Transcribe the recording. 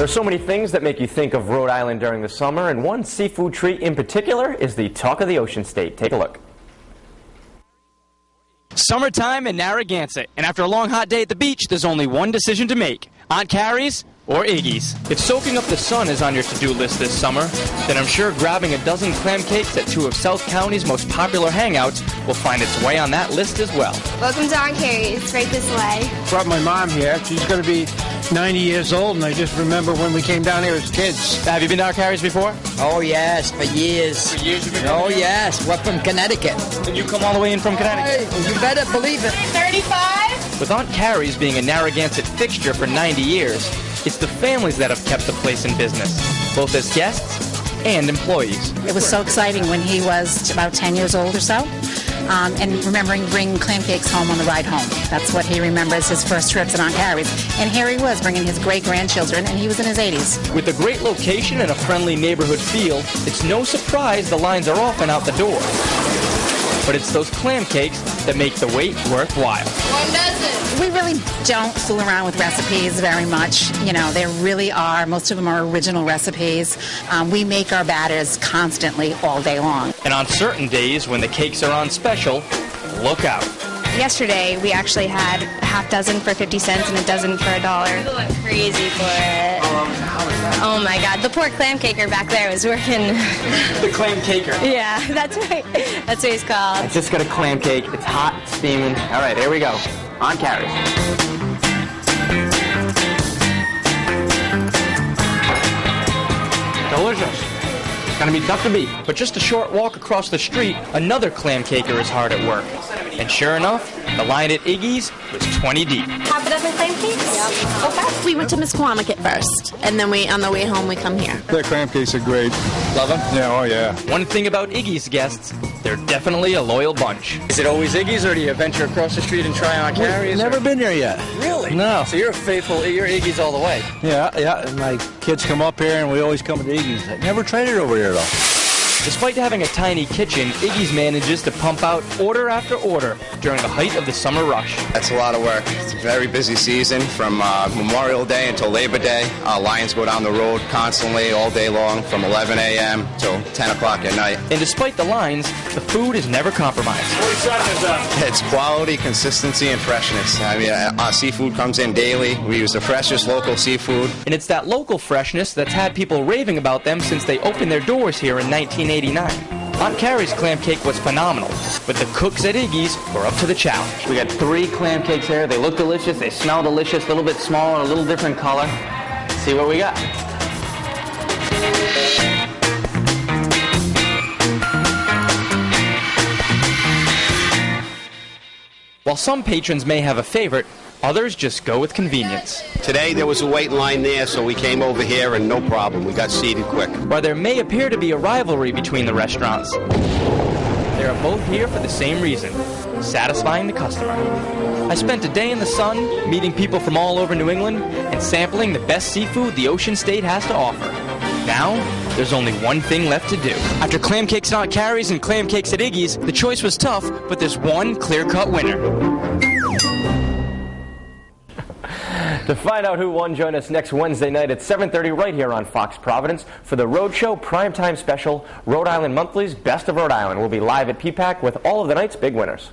There's so many things that make you think of Rhode Island during the summer, and one seafood treat in particular is the talk of the ocean state. Take a look. Summertime in Narragansett, and after a long hot day at the beach, there's only one decision to make. Aunt Carrie's or Iggy's. If soaking up the sun is on your to-do list this summer, then I'm sure grabbing a dozen clam cakes at two of South County's most popular hangouts will find its way on that list as well. Welcome to Aunt Carrie's, right this way. Brought my mom here. She's going to be 90 years old, and I just remember when we came down here as kids. Have you been to Aunt Carrie's before? Oh, yes, for years. For years you've been Oh, here? yes, we're from Connecticut. And you come all the way in from Connecticut? Hey, you better believe it. 35? With Aunt Carrie's being a Narragansett fixture for 90 years, it's the families that have kept the place in business, both as guests and employees. It was so exciting when he was about 10 years old or so, and remembering bringing clam cakes home on the ride home. That's what he remembers, his first trips at Aunt Carrie's. And here he was bringing his great-grandchildren, and he was in his 80s. With a great location and a friendly neighborhood feel, it's no surprise the lines are often out the door. But it's those clam cakes that make the wait worthwhile. 1 dozen. We really don't fool around with recipes very much. You know, there really are, most of them are original recipes. We make our batters constantly all day long. And on certain days when the cakes are on special, look out. Yesterday, we actually had a half dozen for 50 cents and a dozen for $1. People went crazy for it. Oh my God, the poor clam caker back there was working. The clam caker. Yeah, that's right. That's what he's called. I just got a clam cake. It's hot, it's steaming. All right, here we go. Aunt Carrie's. Delicious. It's gonna be tough to beat. But just a short walk across the street, another clam caker is hard at work. And sure enough, the line at Iggy's was 20 deep. Half a dozen clam cakes? Yep. Okay. We went to Misquamicut first, and then on the way home, we come here. Their clam cakes are great. Love them? Yeah, oh yeah. One thing about Iggy's guests, they're definitely a loyal bunch. Is it always Iggy's, or do you venture across the street and try Aunt Carrie's? Never been here yet. Really? No. So you're you're Iggy's all the way. Yeah. And my kids come up here, and we always come to Iggy's. I never tried it over here, though. Despite having a tiny kitchen, Iggy's manages to pump out order after order during the height of the summer rush. That's a lot of work. It's a very busy season from Memorial Day until Labor Day. Lines go down the road constantly all day long from 11 a.m. till 10 o'clock at night. And despite the lines, the food is never compromised. It's quality, consistency, and freshness. I mean, our seafood comes in daily. We use the freshest local seafood. And it's that local freshness that's had people raving about them since they opened their doors here in 1989. Aunt Carrie's clam cake was phenomenal, but the cooks at Iggy's were up to the challenge. We got 3 clam cakes here. They look delicious. They smell delicious. A little bit smaller, a little different color. Let's see what we got. While some patrons may have a favorite, others just go with convenience. Today there was a wait line there, so we came over here and no problem. We got seated quick. While there may appear to be a rivalry between the restaurants, they are both here for the same reason, satisfying the customer. I spent a day in the sun, meeting people from all over New England, and sampling the best seafood the ocean state has to offer. Now, there's only one thing left to do. After clam cakes at Aunt Carrie's and clam cakes at Iggy's, the choice was tough, but there's one clear-cut winner. To find out who won, join us next Wednesday night at 7:30 right here on Fox Providence for the Roadshow Primetime Special, Rhode Island Monthly's Best of Rhode Island. We'll be live at PPAC with all of the night's big winners.